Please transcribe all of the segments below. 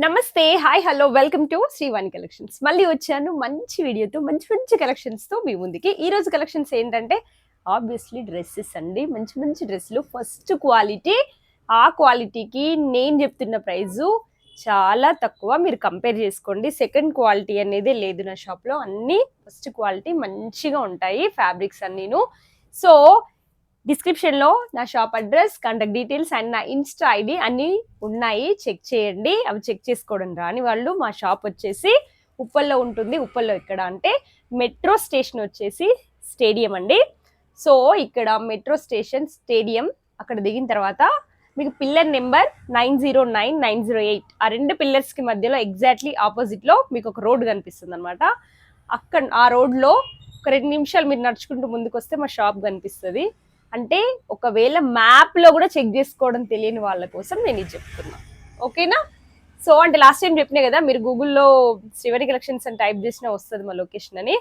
నమస్తే, hi, hello, welcome to Srivani collections. మళ్ళీ వచ్చాను మంచి వీడియోతో, మంచి మంచి కలెక్షన్స్తో మీ ముందుకి. ఈ రోజు కలెక్షన్స్ ఏంటంటే ఆబ్వియస్లీ డ్రెస్సెస్ అండి. మంచి మంచి డ్రెస్సులు, ఫస్ట్ క్వాలిటీ. ఆ క్వాలిటీకి నేను చెప్తున్న ప్రైజు చాలా తక్కువ. మీరు కంపేర్ చేసుకోండి. సెకండ్ క్వాలిటీ అనేది లేదు నా షాప్లో. అన్నీ ఫస్ట్ క్వాలిటీ మంచిగా ఉంటాయి ఫ్యాబ్రిక్స్ అన్నీను. సో డిస్క్రిప్షన్లో నా shop address, contact details and నా ఇన్స్టా ఐడి అన్నీ ఉన్నాయి. చెక్ చేయండి. అవి చెక్ చేసుకోవడం రాని వాళ్ళు, మా షాప్ వచ్చేసి ఉప్పల్లో ఉంటుంది. ఉప్పల్లో ఎక్కడ అంటే మెట్రో స్టేషన్ వచ్చేసి స్టేడియం అండి. సో ఇక్కడ మెట్రో స్టేషన్ స్టేడియం అక్కడ దిగిన తర్వాత మీకు పిల్లర్ నెంబర్ 909, 908 ఆ రెండు పిల్లర్స్కి మధ్యలో ఎగ్జాక్ట్లీ ఆపోజిట్లో మీకు ఒక రోడ్ కనిపిస్తుంది అనమాట. అక్కడ ఆ రోడ్లో ఒక 2 నిమిషాలు మీరు నడుచుకుంటూ ముందుకు వస్తే మా షాప్ కనిపిస్తుంది. అంటే ఒకవేళ మ్యాప్లో కూడా చెక్ చేసుకోవడం తెలియని వాళ్ళ కోసం నేను ఇది చెప్తున్నా, ఓకేనా? సో అంటే లాస్ట్ టైం చెప్పినా కదా, మీరు గూగుల్లో శ్రీవాణి కలెక్షన్స్ అని టైప్ చేసినా వస్తుంది మా లొకేషన్ అని.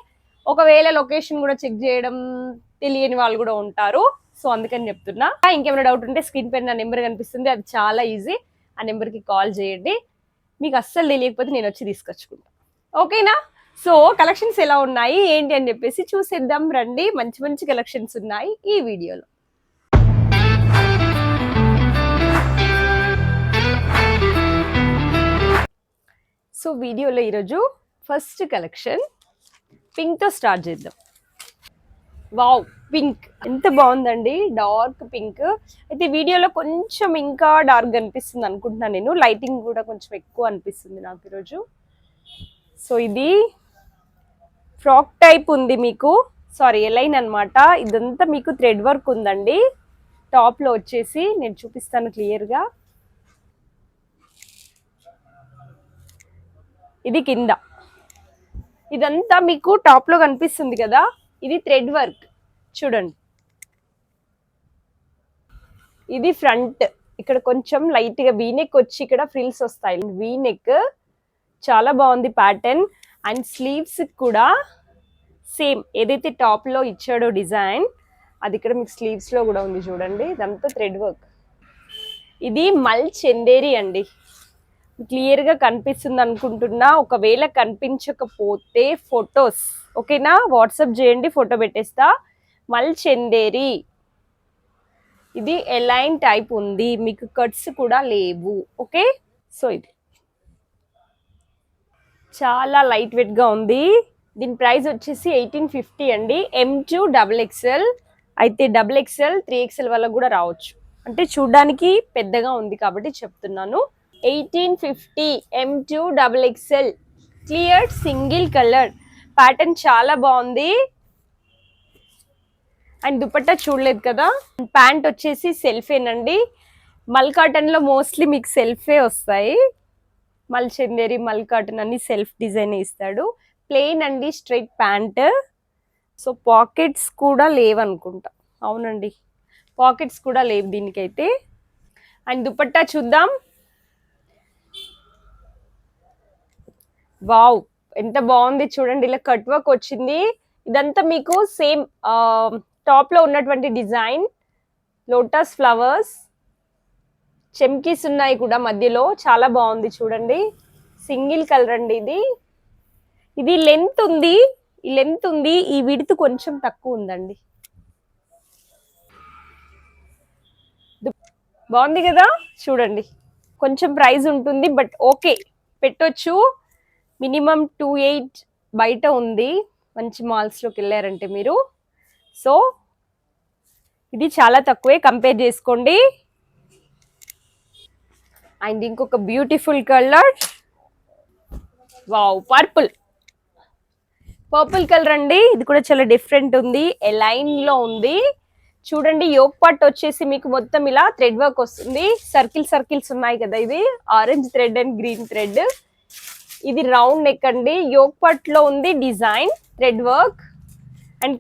ఒకవేళ లొకేషన్ కూడా చెక్ చేయడం తెలియని వాళ్ళు కూడా ఉంటారు. సో అందుకని చెప్తున్నా. ఇంకేమైనా డౌట్ ఉంటే స్క్రీన్ పైన నా నెంబర్ కనిపిస్తుంది, అది చాలా ఈజీ. ఆ నెంబర్కి కాల్ చేయండి. మీకు అస్సలు తెలియకపోతే నేను వచ్చి తీసుకొచ్చుకుంటాను, ఓకేనా? సో కలెక్షన్స్ ఎలా ఉన్నాయి ఏంటి అని చెప్పేసి చూసేద్దాం రండి. మంచి మంచి కలెక్షన్స్ ఉన్నాయి ఈ వీడియోలో. సో వీడియోలో ఈరోజు ఫస్ట్ కలెక్షన్ పింక్తో స్టార్ట్ చేద్దాం. వావ్, పింక్ ఎంత బాగుందండి, డార్క్ పింక్. అయితే వీడియోలో కొంచెం ఇంకా డార్క్ అనిపిస్తుంది అనుకుంటున్నాను నేను. లైటింగ్ కూడా కొంచెం ఎక్కువ అనిపిస్తుంది నాకు ఈరోజు. సో ఇది ఫ్రాక్ టైప్ ఉంది మీకు, సారీ ఎలైన్ అనమాట. ఇదంతా మీకు థ్రెడ్ వర్క్ ఉందండి. టాప్లో వచ్చేసి నేను చూపిస్తాను క్లియర్గా. ఇది కింద, ఇదంతా మీకు టాప్లో కనిపిస్తుంది కదా, ఇది థ్రెడ్ వర్క్ చూడండి. ఇది ఫ్రంట్, ఇక్కడ కొంచెం లైట్గా వీనెక్ వచ్చి ఇక్కడ ఫ్రిల్స్ వస్తాయి. వీనెక్ చాలా బాగుంది ప్యాటర్న్. అండ్ స్లీవ్స్ కూడా సేమ్ ఏదైతే టాప్లో ఇచ్చాడో డిజైన్, అది ఇక్కడ మీకు స్లీవ్స్లో కూడా ఉంది చూడండి. ఇదంతా థ్రెడ్ వర్క్. ఇది మల్ చందేరి అండి. క్లియర్గా కనిపిస్తుంది అనుకుంటున్నా. ఒకవేళ కనిపించకపోతే ఫొటోస్ ఓకేనా, వాట్సాప్ చేయండి, ఫోటో పెట్టేస్తా. మల్ చందేరి, ఇది ఎలైన్ టైప్ ఉంది, మీకు కట్స్ కూడా లేవు. ఓకే, సో ఇది చాలా లైట్ వెయిట్గా ఉంది. దీని ప్రైస్ వచ్చేసి 1850 అండి. M2 XXL అయితే XXL 3XL వల్ల కూడా రావచ్చు. అంటే చూడ్డానికి పెద్దగా ఉంది కాబట్టి చెప్తున్నాను. 1850 M2 XXL clear single colour. Pattern చాలా బాగుంది. అండ్ దుపట్టా చూడలేదు కదా. ప్యాంట్ వచ్చేసి సెల్ఫేనండి. మల్ కాటన్లో మోస్ట్లీ మీకు సెల్ఫే వస్తాయి. మల్ చందేరి, మల్ కాటన్ అన్ని సెల్ఫ్ డిజైన్ ఇస్తాడు. ప్లెయిన్ అండి, స్ట్రైట్ ప్యాంట్. సో పాకెట్స్ కూడా లేవనుకుంటా. అవునండి, పాకెట్స్ కూడా లేవు దీనికైతే. అండ్ దుపట్టా చూద్దాం. వావ్, ఎంత బాగుంది చూడండి. ఇలా కట్ వర్క్ వచ్చింది. ఇదంతా మీకు సేమ్ టాప్లో ఉన్నటువంటి డిజైన్. లోటస్ ఫ్లవర్స్, చెమ్కీస్ ఉన్నాయి కూడా మధ్యలో. చాలా బాగుంది చూడండి. సింగిల్ కలర్ అండి ఇది. ఇది లెంత్ ఉంది, ఈ లెంత్ ఉంది, ఈ విడ్త్ కొంచెం తక్కువ ఉందండి. బాగుంది కదా చూడండి. కొంచెం ప్రైస్ ఉంటుంది బట్ ఓకే, పెట్టొచ్చు. మినిమం 28 బయట ఉంది మంచి మాల్స్లోకి వెళ్ళారంటే మీరు. సో ఇది చాలా తక్కువే, కంపేర్ చేసుకోండి. అండ్ ఇంకొక beautiful colour, wow, purple colour అండి. ఇది కూడా చాలా డిఫరెంట్ ఉంది, ఎలైన్ లో ఉంది చూడండి. యోక్ పార్ట్ వచ్చేసి మీకు మొత్తం ఇలా థ్రెడ్ వర్క్ వస్తుంది. సర్కిల్స్ ఉన్నాయి కదా, ఇది orange thread and green thread. ఇది రౌండ్ నెక్ అండి. యోక్ పార్ట్ లో ఉంది డిజైన్, థ్రెడ్ వర్క్. అండ్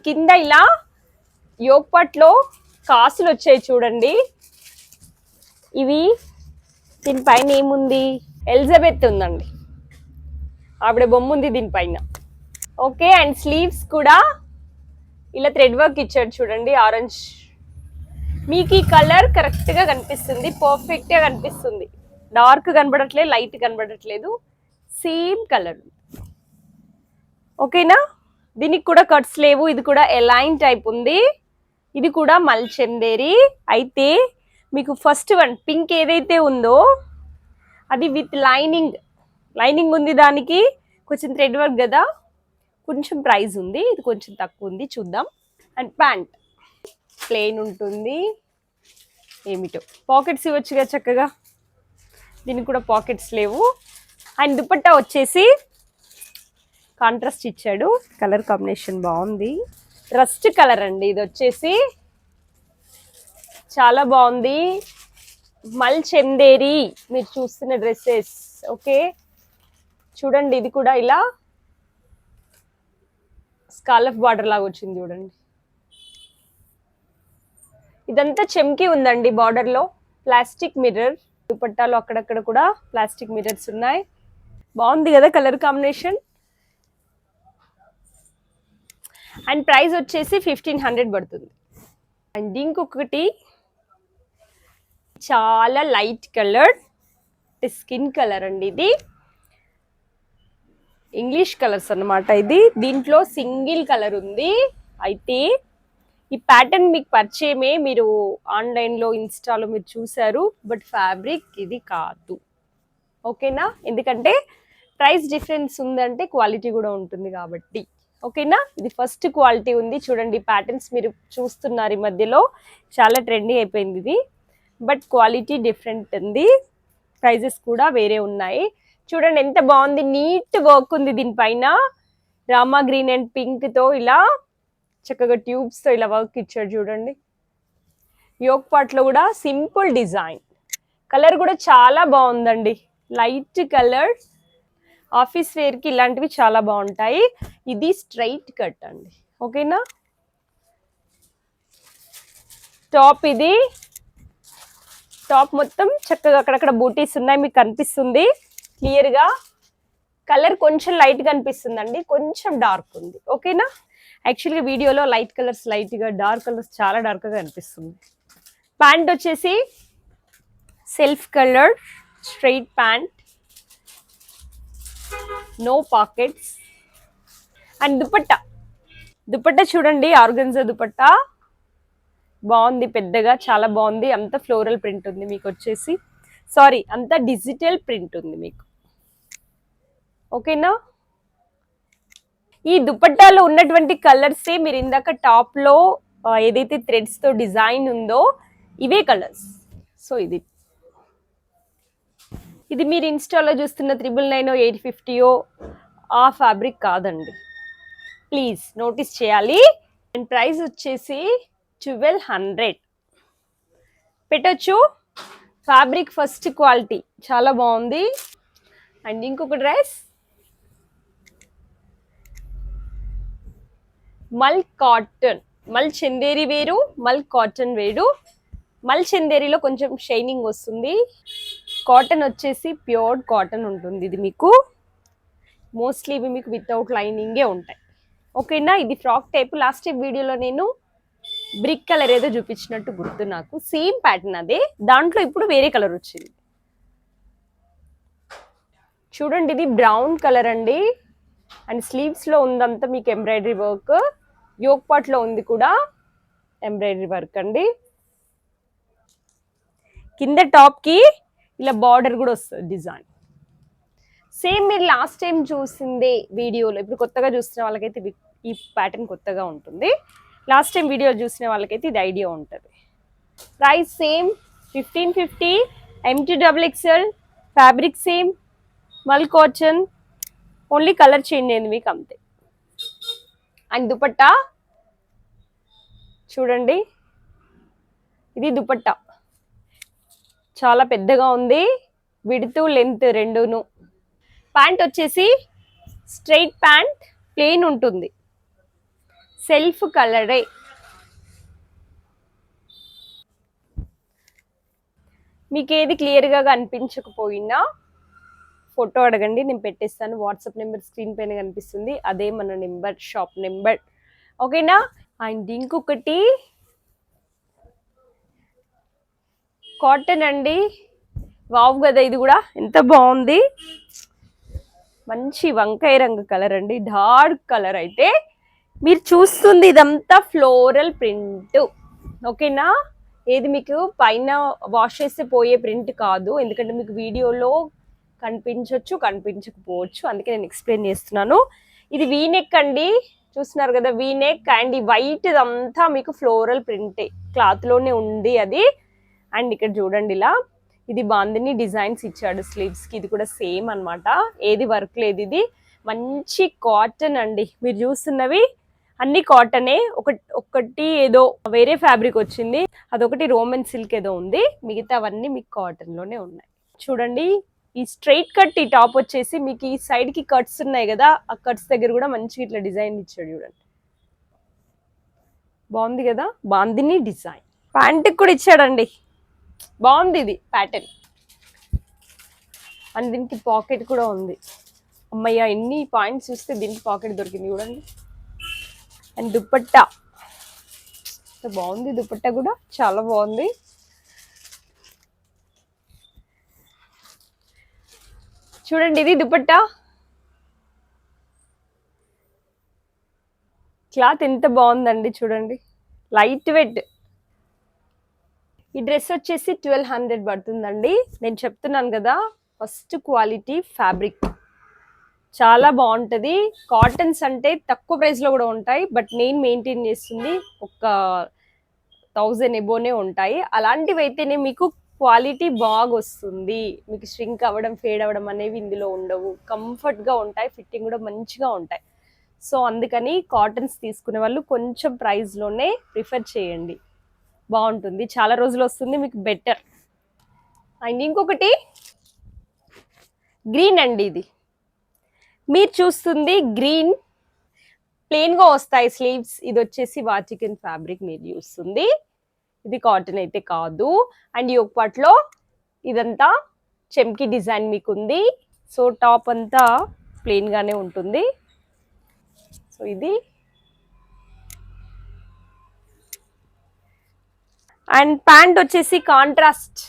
కింద ఇలా యోక్ పార్ట్ లో కాసులు వచ్చాయి చూడండి. ఇవి దీనిపైన ఏముంది, ఎలిజబెత్ ఉందండి, ఆవిడ బొమ్మ ఉంది దీనిపైన. ఓకే, అండ్ స్లీవ్స్ కూడా ఇలా థ్రెడ్ వర్క్ ఇచ్చాడు చూడండి, ఆరెంజ్. మీకు ఈ కలర్ కరెక్ట్గా కనిపిస్తుంది, పర్ఫెక్ట్గా కనిపిస్తుంది. డార్క్ కనబడట్లేదు, లైట్ కనబడట్లేదు, సేమ్ కలర్. ఓకేనా? దీనికి కూడా కట్స్ లేవు. ఇది కూడా ఎలైన్ టైప్ ఉంది. ఇది కూడా మల్ చందేరి. అయితే మీకు ఫస్ట్ వన్ పింక్ ఏదైతే ఉందో అది విత్ లైనింగ్ ఉంది. దానికి కొంచెం థ్రెడ్ వర్క్ కదా, కొంచెం ప్రైస్ ఉంది. ఇది కొంచెం తక్కువ ఉంది, చూద్దాం. అండ్ ప్యాంట్ ప్లెయిన్ ఉంటుంది. ఏమిటో పాకెట్స్ ఇవ్వచ్చుగా చక్కగా, దీనికి కూడా పాకెట్స్ లేవు. అండ్ దుపట్టా వచ్చేసి కాంట్రాస్ట్ ఇచ్చాడు, కలర్ కాంబినేషన్ బాగుంది. రస్ట్ కలర్ అండి ఇది వచ్చేసి, చాలా బాగుంది. మల్ చందేరి మీరు చూస్తున్న డ్రెస్సెస్. ఓకే చూడండి, ఇది కూడా ఇలా స్కాలఫ్ బార్డర్ లాగా వచ్చింది చూడండి. ఇదంతా చెమ్కి ఉందండి బార్డర్ లో. ప్లాస్టిక్ మిర్రర్, దుపట్టాలో అక్కడక్కడ కూడా ప్లాస్టిక్ మిర్రర్స్ ఉన్నాయి. బాగుంది కదా కలర్ కాంబినేషన్. అండ్ ప్రైస్ వచ్చేసి 1500 పడుతుంది. అండ్ ఇంకొకటి చాలా లైట్ కలర్, స్కిన్ కలర్ అండి. ఇది ఇంగ్లీష్ కలర్స్ అన్నమాట. ఇది దీంట్లో సింగిల్ కలర్ ఉంది. అయితే ఈ ప్యాటర్న్ మీకు పరిచయమే, మీరు ఆన్లైన్లో ఇన్స్టాలో మీరు చూసారు, బట్ ఫ్యాబ్రిక్ ఇది కాదు. ఓకేనా? ఎందుకంటే ప్రైస్ డిఫరెన్స్ ఉందంటే క్వాలిటీ కూడా ఉంటుంది కాబట్టి. ఓకేనా? ఇది ఫస్ట్ క్వాలిటీ ఉంది. చూడండి ప్యాటర్న్స్ మీరు చూస్తున్నారు, ఈ మధ్యలో చాలా ట్రెండింగ్ అయిపోయింది ఇది, బట్ క్వాలిటీ డిఫరెంట్ ఉంది. ప్రైజెస్ కూడా వేరే ఉన్నాయి. చూడండి ఎంత బాగుంది, నీట్ వర్క్ ఉంది దీనిపైన. రామా గ్రీన్ అండ్ పింక్ తో ఇలా చక్కగా ట్యూబ్స్ తో ఇలా వర్క్ ఇచ్చాడు చూడండి. యోక్ పార్ట్ లో కూడా సింపుల్ డిజైన్. కలర్ కూడా చాలా బాగుందండి, లైట్ కలర్. ఆఫీస్ వేర్ కి ఇలాంటివి చాలా బాగుంటాయి. ఇది స్ట్రైట్ కట్ అండి. ఓకేనా? టాప్ ఇది, టాప్ మొత్తం చక్కగా అక్కడక్కడ బూటీస్ ఉన్నాయి, మీకు కనిపిస్తుంది క్లియర్ గా. కలర్ కొంచెం లైట్ గా అనిపిస్తుందండి, కొంచెం డార్క్ ఉంది. ఓకేనా? యాక్చువల్గా వీడియోలో లైట్ కలర్స్ లైట్ గా, డార్క్ కలర్స్ చాలా డార్క్ గా అనిపిస్తుంది. ప్యాంట్ వచ్చేసి self colour straight pant, no pockets. And dupatta చూడండి, ఆర్గన్జా దుపట్టా బాగుంది, పెద్దగా చాలా బాగుంది. అంత ఫ్లోరల్ ప్రింట్ ఉంది మీకు వచ్చేసి, సారీ అంత డిజిటల్ ప్రింట్ ఉంది మీకు. ఓకేనా? ఈ దుపట్టాలో ఉన్నటువంటి కలర్సే మీరు ఇందాక టాప్ లో ఏదైతే థ్రెడ్స్ తో డిజైన్ ఉందో ఇవే కలర్స్. సో ఇది మీరు ఇన్స్టాలో చూస్తున్న 999 850 ఆ ఫ్యాబ్రిక్ కాదండి, ప్లీజ్ నోటీస్ చేయాలి. అండ్ ప్రైస్ వచ్చేసి 1200 పెట్టచ్చు. ఫ్యాబ్రిక్ ఫస్ట్ క్వాలిటీ చాలా బాగుంది. అండ్ ఇంకొక డ్రెస్ మల్ కాటన్, మల్ చందేరి వేరు, మల్ కాటన్ వేరు. మల్ చందేరిలో కొంచెం షైనింగ్ వస్తుంది, కాటన్ వచ్చేసి ప్యూర్ కాటన్ ఉంటుంది. ఇది మీకు మోస్ట్లీ ఇవి మీకు వితౌట్ లైనింగే ఉంటాయి. ఓకేనా? ఇది ఫ్రాక్ టైప్. లాస్ట్ టైం వీడియోలో నేను బ్రిక్ కలర్ ఏదో చూపించినట్టు గుర్తు నాకు, సేమ్ ప్యాటర్న్ అదే, దాంట్లో ఇప్పుడు వేరే కలర్ వచ్చింది. చూడండి ఇది బ్రౌన్ కలర్ అండి. అండ్ స్లీవ్స్ లో ఉందంతా మీకు ఎంబ్రాయిడరీ వర్క్, యోక్ పార్ట్ లో ఉంది కూడా ఎంబ్రాయిడరీ వర్క్ అండి. కింద టాప్ కి ఇలా బార్డర్ కూడా వస్తుంది డిజైన్. సేమ్ మీరు లాస్ట్ టైం చూసిందే వీడియోలో, ఇప్పుడు కొత్తగా చూసిన వాళ్ళకైతే ఈ ప్యాటర్న్ కొత్తగా ఉంటుంది. లాస్ట్ టైం వీడియో చూసిన వాళ్ళకైతే ఇది ఐడియా ఉంటుంది. Price same 1550, M2XXL, fabric same, మల్ కాటన్, ఓన్లీ కలర్ చేంజ్ అయింది మీకు అంతే. అండ్ దుపట్టా చూడండి, ఇది దుపట్టా చాలా పెద్దగా ఉంది, విడ్త్ లెంత్ రెండును. ప్యాంట్ వచ్చేసి స్ట్రైట్ ప్యాంట్, ప్లెయిన్ ఉంటుంది, సెల్ఫ్ కలరే. మీకు ఏది క్లియర్గా కనిపించకపోయినా ఫోటో అడగండి, నేను పెట్టేస్తాను. వాట్సాప్ నెంబర్ స్క్రీన్ పైన కనిపిస్తుంది, అదే మన నెంబర్, షాప్ నెంబర్. ఓకేనా? అండ్ ఇంకొకటి కాటన్ అండి, వావ్ కదా, ఇది కూడా ఎంత బాగుంది. మంచి వంకాయ రంగు కలర్ అండి, డార్క్ కలర్. అయితే మీరు చూస్తుంది ఇదంతా ఫ్లోరల్ ప్రింట్, ఓకేనా. ఏది మీకు పైన వాష్ చేస్తే పోయే ప్రింట్ కాదు, ఎందుకంటే మీకు వీడియోలో కనిపించవచ్చు కనిపించకపోవచ్చు, అందుకే నేను ఎక్స్ప్లెయిన్ చేస్తున్నాను. ఇది వీనెక్ అండి, చూస్తున్నారు కదా వీనెక్. అండ్ ఈ వైట్ అంతా మీకు ఫ్లోరల్ ప్రింటే, క్లాత్ లోనే ఉంది అది. అండ్ ఇక్కడ చూడండి ఇలా ఇది బాందిని డిజైన్స్ ఇచ్చాడు స్లీవ్స్ కి, ఇది కూడా సేమ్ అన్నమాట, ఏది వర్క్ లేదు. ఇది మంచి కాటన్ అండి, మీరు చూస్తున్నవి అన్ని కాటనే. ఒకటి ఏదో వేరే ఫ్యాబ్రిక్ వచ్చింది, అదొకటి రోమన్ సిల్క్ ఏదో ఉంది, మిగతావన్నీ మీకు కాటన్ లోనే ఉన్నాయి. చూడండి ఈ స్ట్రైట్ కట్, ఈ టాప్ వచ్చేసి మీకు ఈ సైడ్ కి కట్స్ ఉన్నాయి కదా, ఆ కట్స్ దగ్గర కూడా మంచిగా ఇట్లా డిజైన్ ఇచ్చాడు చూడండి, బాగుంది కదా. బాందిని డిజైన్. ప్యాంట్ కూడా ఇచ్చాడండి, బాగుంది ఇది ప్యాటర్న్. అండ్ దీనికి పాకెట్ కూడా ఉంది. అమ్మయ్య, ఎన్ని పాయింట్స్ చూస్తే దీనికి పాకెట్ దొరికింది చూడండి. అండ్ దుపట్టా బాగుంది, దుపట్టా కూడా చాలా బాగుంది. చూడండి ఇది దుపట్టా, క్లాత్ ఎంత బాగుందండి చూడండి, లైట్ వెయిట్. ఈ డ్రెస్ వచ్చేసి 1200 పడుతుందండి. నేను చెప్తున్నాను కదా, ఫస్ట్ క్వాలిటీ ఫ్యాబ్రిక్ చాలా బాగుంటుంది. కాటన్స్ అంటే తక్కువ ప్రైస్లో కూడా ఉంటాయి, బట్ నేను మెయింటైన్ చేస్తుంది ఒక 1000 ఎబోనే ఉంటాయి. అలాంటివి అయితేనే మీకు క్వాలిటీ బాగా వస్తుంది, మీకు ష్రింక్ అవ్వడం ఫేడ్ అవ్వడం అనేవి ఇందులో ఉండవు, కంఫర్ట్గా ఉంటాయి, ఫిట్టింగ్ కూడా మంచిగా ఉంటాయి. సో అందుకని కాటన్స్ తీసుకునే వాళ్ళు కొంచెం ప్రైస్లోనే ప్రిఫర్ చేయండి, బాగుంటుంది, చాలా రోజులు వస్తుంది మీకు, బెటర్. అండ్ ఇంకొకటి గ్రీన్ అండి, ఇది మీరు చూస్తుంది గ్రీన్, ప్లెయిన్గా వస్తాయి స్లీవ్స్. ఇది వచ్చేసి వాటికన్ ఫ్యాబ్రిక్ మీరు చూస్తుంది, ఇది కాటన్ అయితే కాదు. అండ్ ఈ ఒకపాట్లో ఇదంతా చెమ్కి డిజైన్ మీకు ఉంది. సో టాప్ అంతా ప్లెయిన్గానే ఉంటుంది. సో ఇది అండ్ ప్యాంట్ వచ్చేసి కాంట్రాస్ట్,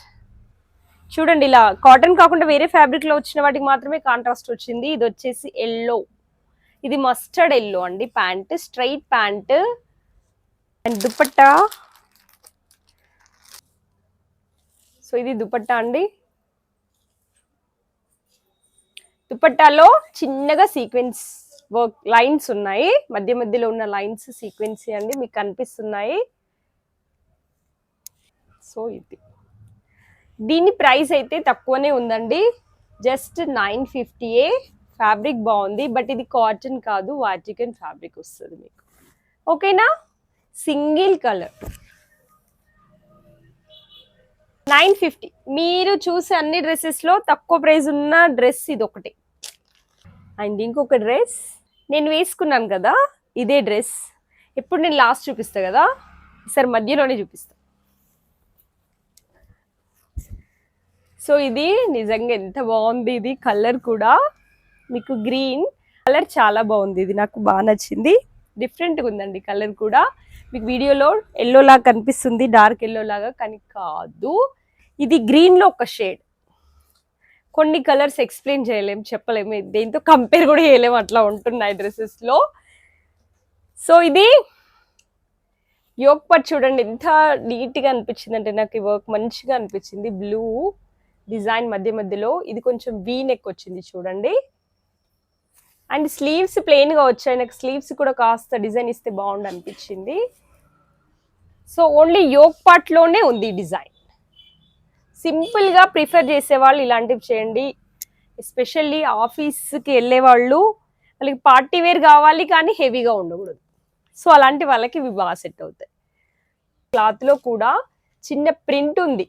చూడండి ఇలా కాటన్ కాకుండా వేరే ఫ్యాబ్రిక్ లో వచ్చిన వాటికి మాత్రమే కాంట్రాస్ట్ వచ్చింది. ఇది వచ్చేసి ఎల్లో, ఇది మస్టర్డ్ ఎల్లో అండి pant, straight pant. And dupatta, so ఇది దుపట్టా అండి. దుపట్టాలో చిన్నగా సీక్వెన్స్ వర్క్ లైన్స్ ఉన్నాయి, మధ్య మధ్యలో ఉన్న లైన్స్ సీక్వెన్సీ అండి, మీకు కనిపిస్తున్నాయి. సో ఇది దీని ప్రైస్ అయితే తక్కువనే ఉందండి, జస్ట్ 950. ఫ్యాబ్రిక్ బాగుంది, బట్ ఇది కాటన్ కాదు, వాటికన్ ఫ్యాబ్రిక్ వస్తుంది మీకు, ఓకేనా. Single colour 950. మీరు చూసే అన్ని డ్రెస్సెస్లో తక్కువ ప్రైస్ ఉన్న డ్రెస్ ఇది ఒకటి. అండ్ ఇంకొక డ్రెస్ నేను వేసుకున్నాను కదా, ఇదే డ్రెస్ ఎప్పుడు నేను లాస్ట్ చూపిస్తా కదా, ఈసారి మధ్యలోనే చూపిస్తా. సో ఇది నిజంగా ఎంత బాగుంది, ఇది కలర్ కూడా మీకు గ్రీన్ కలర్ చాలా బాగుంది, ఇది నాకు బాగా నచ్చింది, డిఫరెంట్గా ఉందండి కలర్ కూడా. మీకు వీడియోలో ఎల్లో లాగా కనిపిస్తుంది, డార్క్ ఎల్లో లాగా, కానీ కాదు, ఇది గ్రీన్లో ఒక షేడ్. కొన్ని కలర్స్ ఎక్స్ప్లెయిన్ చేయలేము, చెప్పలేము, దేంతో కంపేర్ కూడా చేయలేము, అట్లా ఉంటున్నాయి డ్రెస్సెస్లో. సో ఇది యోక్ పార్ట్ చూడండి ఎంత నీట్గా అనిపించింది అంటే, నాకు ఈ వర్క్ మంచిగా అనిపించింది. బ్లూ డిజైన్ మధ్య మధ్యలో, ఇది కొంచెం వీ నెక్ వచ్చింది చూడండి. అండ్ స్లీవ్స్ ప్లెయిన్గా వచ్చాయి, నాకు స్లీవ్స్ కూడా కాస్త డిజైన్ ఇస్తే బాగుండు అనిపించింది. సో ఓన్లీ యోక్ పార్ట్లోనే ఉంది డిజైన్. సింపుల్గా ప్రిఫర్ చేసేవాళ్ళు ఇలాంటివి చేయండి, ఎస్పెషల్లీ ఆఫీస్కి వెళ్ళే వాళ్ళు, వాళ్ళకి పార్టీ వేర్ కావాలి కానీ హెవీగా ఉండకూడదు. సో అలాంటి వాళ్ళకి ఇవి బాగా సెట్ అవుతాయి. క్లాత్లో కూడా చిన్న ప్రింట్ ఉంది,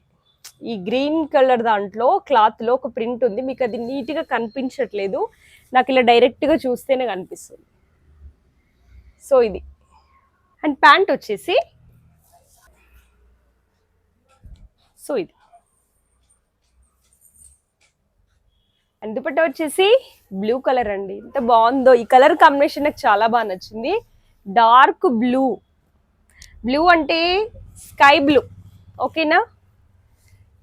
ఈ గ్రీన్ కలర్ దాంట్లో క్లాత్లో ఒక ప్రింట్ ఉంది, మీకు అది నీట్గా కనిపించట్లేదు, నాకు ఇలా డైరెక్ట్గా చూస్తేనే కనిపిస్తుంది. సో ఇది. అండ్ ప్యాంట్ వచ్చేసి సో ఇది. అండ్ దుపట్టా వచ్చేసి బ్లూ కలర్ అండి, ఎంత బాగుందో, ఈ కలర్ కాంబినేషన్ నాకు చాలా బాగా నచ్చింది. డార్క్ బ్లూ, బ్లూ అంటే స్కై బ్లూ, ఓకేనా.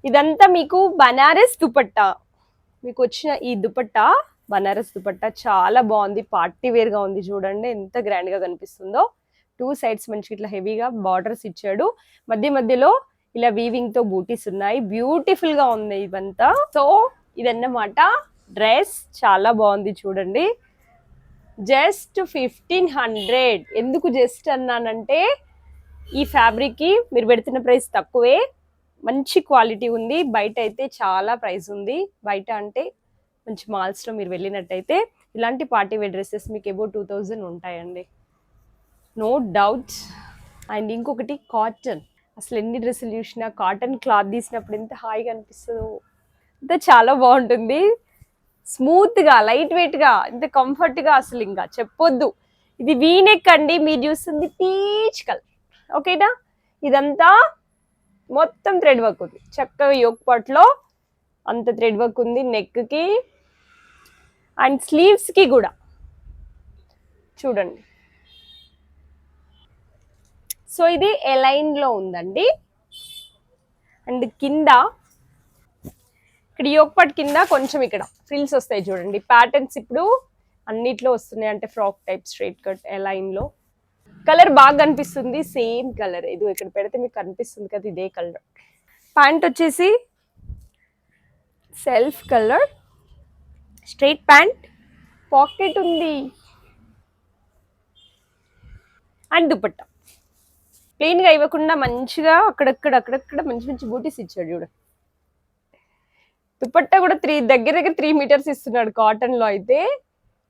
ఇదంతా మీకు బనారస్ దుపట్టా. మీకు వచ్చిన ఈ దుపట్టా బనారస్ దుపట్టా చాలా బాగుంది, పార్టీ వేర్ గా ఉంది. చూడండి ఎంత గ్రాండ్ గా కనిపిస్తుందో. 2 సైడ్స్ మంచి ఇట్లా హెవీగా బార్డర్స్ ఇచ్చాడు. మధ్య మధ్యలో ఇలా వీవింగ్ తో బూటీస్ ఉన్నాయి. బ్యూటిఫుల్ గా ఉంది ఇవంతా. సో ఇదన్నమాట డ్రెస్, చాలా బాగుంది చూడండి. జస్ట్ 1500. ఎందుకు జస్ట్ అన్నానంటే ఈ ఫ్యాబ్రిక్ కి మీరు పెడుతున్న ప్రైస్ తక్కువే, మంచి క్వాలిటీ ఉంది. బయట అయితే చాలా ప్రైస్ ఉంది. బయట అంటే మంచి మాల్స్లో మీరు వెళ్ళినట్టయితే ఇలాంటి పార్టీ వేర్ డ్రెస్సెస్ మీకు అబౌట్ 2000 ఉంటాయండి, నో డౌట్. అండ్ ఇంకొకటి కాటన్. అసలు ఎన్ని డ్రెస్సులు చూసినా కాటన్ క్లాత్ తీసినప్పుడు ఎంత హాయిగా అనిపిస్తుందో, అంత చాలా బాగుంటుంది. స్మూత్గా, లైట్ వెయిట్గా, ఎంత కంఫర్ట్గా, అసలు ఇంకా చెప్పొద్దు. ఇది వీనెక్ అండి, మీరు చూస్తుంది పీచ్ కలర్. ఓకేనా? ఇదంతా మొత్తం థ్రెడ్ వర్క్ ఉంది, చక్కగా యోక్ పార్ట్లో అంత థ్రెడ్ వర్క్ ఉంది. నెక్కి అండ్ స్లీవ్స్కి కూడా చూడండి. సో ఇది ఎలైన్లో ఉందండి. అండ్ కింద ఇక్కడ యోక్ పార్ట్ కింద కొంచెం ఇక్కడ ఫ్రిల్స్ వస్తాయి చూడండి. ప్యాటర్న్స్ ఇప్పుడు అన్నిట్లో వస్తున్నాయి, అంటే ఫ్రాక్ టైప్, స్ట్రైట్ కట్, ఎలైన్లో. కలర్ బాగా కనిపిస్తుంది, సేమ్ కలర్. ఇది ఇక్కడ పెడితే మీకు కనిపిస్తుంది కదా, ఇదే కలర్. ప్యాంట్ వచ్చేసి self colour, straight pant, pocket ఉంది. అండ్ దుపట్టా ప్లెయిన్గా ఇవ్వకుండా మంచిగా అక్కడక్కడ మంచి మంచి బూటీస్ ఇచ్చాడు చూడండి. దుపట్టా కూడా దగ్గర 3 మీటర్స్ ఇస్తున్నాడు కాటన్లో అయితే.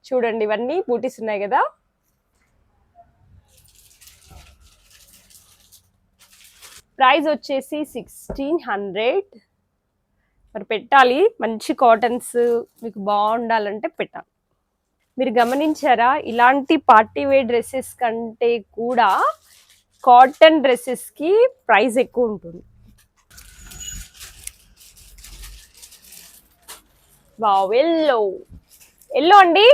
చూడండి ఇవన్నీ బూటీస్ ఉన్నాయి కదా. ప్రైస్ వచ్చేసి 1600. మరి పెట్టాలి, మంచి కాటన్స్ మీకు బాగుండాలంటే పెట్టాలి. మీరు గమనించారా, ఇలాంటి పార్టీ వేర్ డ్రెస్సెస్ కంటే కూడా కాటన్ డ్రెస్సెస్కి ప్రైస్ ఎక్కువ ఉంటుంది. వావ్, ఎల్లో అండి.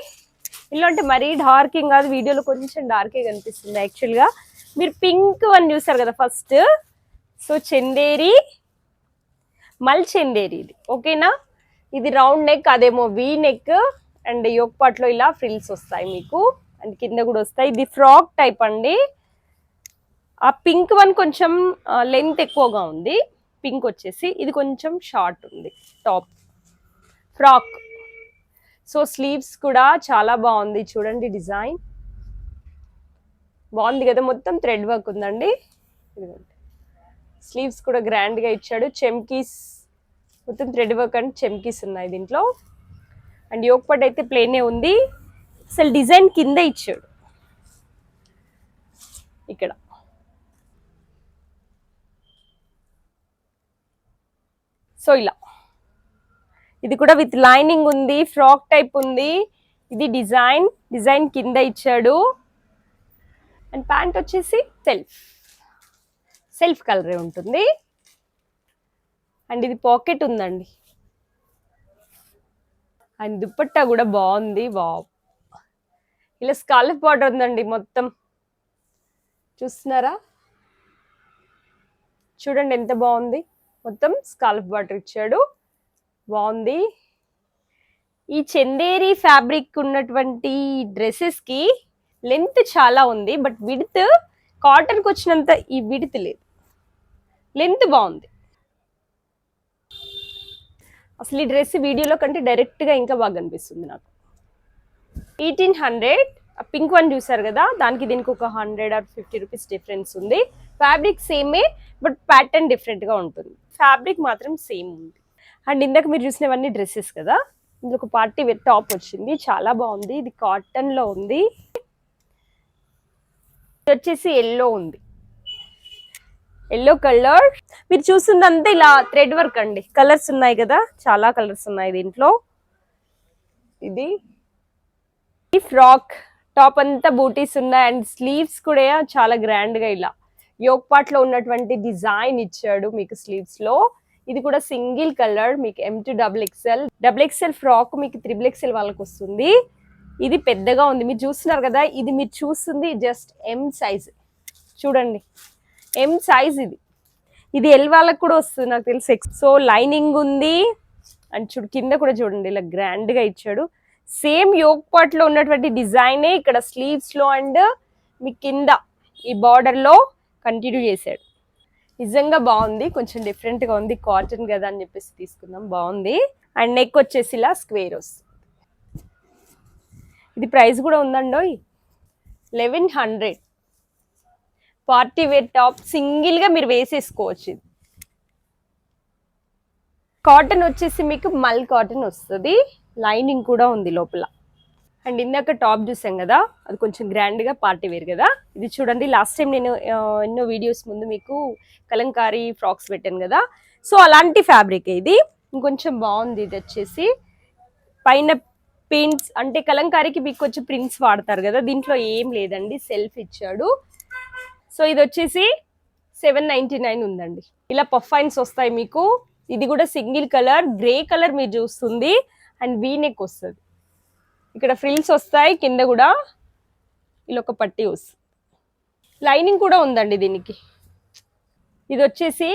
ఎల్లో అంటే మరీ డార్కింగ్ కాదు, వీడియోలో కొంచెం డార్కే కనిపిస్తుంది. యాక్చువల్గా మీరు పింక్ వన్ చూసారు కదా ఫస్ట్. సో చందేరి, మల్ చందేరి ఇది. ఓకేనా? ఇది రౌండ్ నెక్, అదేమో వీ నెక్. అండ్ యోక్ పార్ట్లో ఇలా ఫ్రిల్స్ వస్తాయి మీకు, అండ్ కింద కూడా వస్తాయి. ఇది ఫ్రాక్ టైప్ అండి. ఆ పింక్ వన్ కొంచెం లెంత్ ఎక్కువగా ఉంది, పింక్ వచ్చేసి. ఇది కొంచెం షార్ట్ ఉంది టాప్, ఫ్రాక్. సో స్లీవ్స్ కూడా చాలా బాగుంది చూడండి, డిజైన్ బాగుంది కదా. మొత్తం థ్రెడ్ వర్క్ ఉందండి. స్లీవ్స్ కూడా గ్రాండ్గా ఇచ్చాడు. చెమ్కీస్, మొత్తం థ్రెడ్ వర్క్ అండ్ చెమ్కీస్ ఉన్నాయి దీంట్లో. అండ్ యోక్ పార్ట్ అయితే ప్లేనే ఉంది. అసలు డిజైన్ కింద ఇచ్చాడు ఇక్కడ. సో ఇలా ఇది కూడా విత్ లైనింగ్ ఉంది, ఫ్రాక్ టైప్ ఉంది. ఇది డిజైన్ కింద ఇచ్చాడు. అండ్ ప్యాంట్ వచ్చేసి సెల్ఫ్ కలరే ఉంటుంది. అండ్ ఇది పాకెట్ ఉందండి. అండ్ దుపట్టా కూడా బాగుంది. వావ్, ఇలా స్కాలప్ బార్డర్ ఉందండి మొత్తం. చూస్తున్నారా? చూడండి ఎంత బాగుంది. మొత్తం స్కాలప్ బార్డర్ ఇచ్చాడు, బాగుంది. ఈ చందేరి ఫ్యాబ్రిక్ ఉన్నటువంటి డ్రెస్సెస్కి లెంత్ చాలా ఉంది, బట్ విడ్త్ కాటన్కి వచ్చినంత ఈ విడ్త్ లేదు. లెంత్ బాగుంది. అసలు ఈ డ్రెస్ వీడియోలో కంటే డైరెక్ట్గా ఇంకా బాగా కనిపిస్తుంది నాకు. 1800. ఆ పింక్ వన్ చూసారు కదా, దానికి దీనికి ఒక 100 or 50 రూపీస్ డిఫరెన్స్ ఉంది. ఫ్యాబ్రిక్ సేమే, బట్ ప్యాటర్న్ డిఫరెంట్గా ఉంటుంది. ఫ్యాబ్రిక్ మాత్రం సేమ్ ఉంది. అండ్ ఇందాక మీరు చూసినవన్నీ డ్రెస్సెస్ కదా, ఇందులో ఒక పార్టీ వేర్ టాప్ వచ్చింది, చాలా బాగుంది. ఇది కాటన్లో ఉంది. ఇది వచ్చేసి ఎల్లో ఉంది, ఎల్లో కలర్. మీరు చూస్తుందంతా ఇలా థ్రెడ్ వర్క్ అండి. కలర్స్ ఉన్నాయి కదా, చాలా కలర్స్ ఉన్నాయి దీంట్లో. ఇది ఫ్రాక్ టాప్ అంతా బూటీస్ ఉన్నాయి. అండ్ స్లీవ్స్ కూడా చాలా గ్రాండ్ గా ఇలా యోక్ పార్ట్ లో ఉన్నటువంటి డిజైన్ ఇచ్చాడు మీకు స్లీవ్స్ లో. ఇది కూడా సింగిల్ కలర్, మీకు M to XXL ఫ్రాక్ మీకు XXL వాళ్ళకి వస్తుంది. ఇది పెద్దగా ఉంది, మీరు చూస్తున్నారు కదా. ఇది మీరు చూస్తుంది జస్ట్ M సైజ్. చూడండి M సైజ్. ఇది ఇది ఎల్ వాళ్ళకి కూడా వస్తుంది నాకు తెలిసి. సో లైనింగ్ ఉంది అండ్ చూడు కింద కూడా చూడండి ఇలా గ్రాండ్ గా ఇచ్చాడు. సేమ్ యోగ్ పార్ట్ లో ఉన్నటువంటి డిజైనే ఇక్కడ స్లీవ్స్ లో అండ్ మీ కింద ఈ బార్డర్ లో కంటిన్యూ చేశాడు. నిజంగా బాగుంది, కొంచెం డిఫరెంట్ గా ఉంది, కాటన్ కదా అని చెప్పేసి తీసుకుందాం, బాగుంది. అండ్ నెక్ వచ్చేసి ఇలా స్క్వేర్ వస్తుంది. ఇది ప్రైస్ కూడా ఉందండి 1100. పార్టీ వేర్ టాప్ సింగిల్ గా మీరు వేసేసుకోవచ్చు. ఇది కాటన్ వచ్చేసి మీకు మల్ కాటన్ వస్తుంది, లైనింగ్ కూడా ఉంది లోపల. అండ్ ఇందాక టాప్ చూసాం కదా, అది కొంచెం గ్రాండ్ గా పార్టీ వేర్ కదా. ఇది చూడండి, లాస్ట్ టైం నేను ఎన్నో వీడియోస్ ముందు మీకు కలంకారీ ఫ్రాక్స్ పెట్టాను కదా, సో అలాంటి ఫ్యాబ్రిక్ ఇది. ఇంకొంచెం బాగుంది. ఇది వచ్చేసి పైన ప్రింట్స్ అంటే కలంకారీకి మీకు కొంచెం ప్రింట్స్ వాడతారు కదా, దీంట్లో ఏం లేదండి, సెల్ఫ్ ఇచ్చాడు. సో ఇది వచ్చేసి 799 ఉందండి. ఇలా పఫైన్స్ వస్తాయి మీకు. ఇది కూడా సింగిల్ కలర్ గ్రే కలర్ మీరు చూస్తుంది. అండ్ వీ నెక్ వస్తుంది, ఇక్కడ ఫ్రిల్స్ వస్తాయి, కింద కూడా ఇలా ఒక పట్టి వస్తుంది. లైనింగ్ కూడా ఉందండి దీనికి. ఇది వచ్చేసి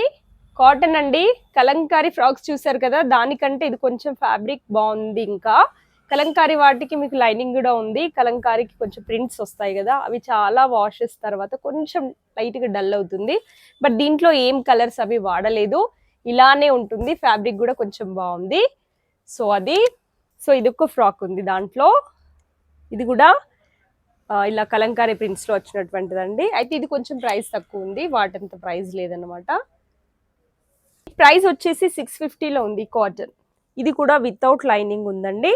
కాటన్ అండి. కలంకారీ ఫ్రాక్స్ చూసారు కదా, దానికంటే ఇది కొంచెం ఫ్యాబ్రిక్ బాగుంది. ఇంకా కలంకారీ వాటికి మీకు లైనింగ్ కూడా ఉంది, కలంకారీకి కొంచెం ప్రింట్స్ వస్తాయి కదా, అవి చాలా వాషెస్ తర్వాత కొంచెం లైట్గా డల్ అవుతుంది. బట్ దీంట్లో ఏం కలర్స్ అవి వాడలేదు, ఇలానే ఉంటుంది. ఫ్యాబ్రిక్ కూడా కొంచెం బాగుంది. సో అది, సో ఇది ఒక ఫ్రాక్ ఉంది దాంట్లో. ఇది కూడా ఇలా కలంకారీ ప్రింట్స్లో వచ్చినటువంటిదండి. అయితే ఇది కొంచెం ప్రైస్ తక్కువ ఉంది, వాటంత ప్రైస్ లేదనమాట. ప్రైస్ వచ్చేసి 650లో ఉంది కాటన్. ఇది కూడా వితౌట్ లైనింగ్ ఉందండి.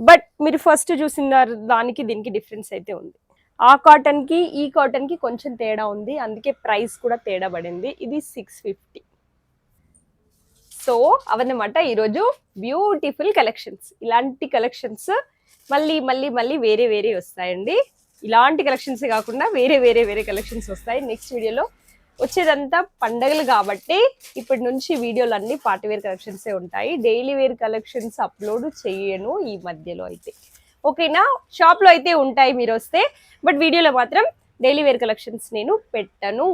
బట్ మీరు ఫస్ట్ చూసిన దానికి దీనికి డిఫరెన్స్ అయితే ఉంది. ఆ కాటన్ కి ఈ కాటన్ కి కొంచెం తేడా ఉంది, అందుకే ప్రైస్ కూడా తేడా పడింది. ఇది 650. సో అవన్నమాట ఈరోజు బ్యూటిఫుల్ కలెక్షన్స్. ఇలాంటి కలెక్షన్స్ మళ్ళీ మళ్ళీ మళ్ళీ వేరే వేరే వస్తాయండి. ఇలాంటి కలెక్షన్స్ కాకుండా వేరే వేరే వేరే కలెక్షన్స్ వస్తాయి. నెక్స్ట్ వీడియోలో వచ్చేదంతా పండగలు కాబట్టి ఇప్పటి నుంచి వీడియోలు అన్ని పార్టీ వేర్ కలెక్షన్సే ఉంటాయి. డైలీ వేర్ కలెక్షన్స్ అప్లోడ్ చేయను ఈ మధ్యలో అయితే, ఓకేనా. షాప్లో అయితే ఉంటాయి మీరు వస్తే, బట్ వీడియోలో మాత్రం డైలీ వేర్ కలెక్షన్స్ నేను పెట్టను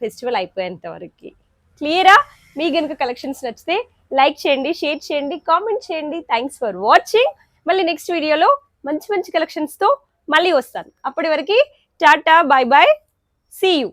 ఫెస్టివల్ అయిపోయేంత వరకు. క్లియరా? మీ కనుక కలెక్షన్స్ నచ్చితే లైక్ చేయండి, షేర్ చేయండి, కామెంట్ చేయండి. Thanks for watching. మళ్ళీ నెక్స్ట్ వీడియోలో మంచి మంచి కలెక్షన్స్తో మళ్ళీ వస్తాను. అప్పటి వరకు tata, bye bye, see you.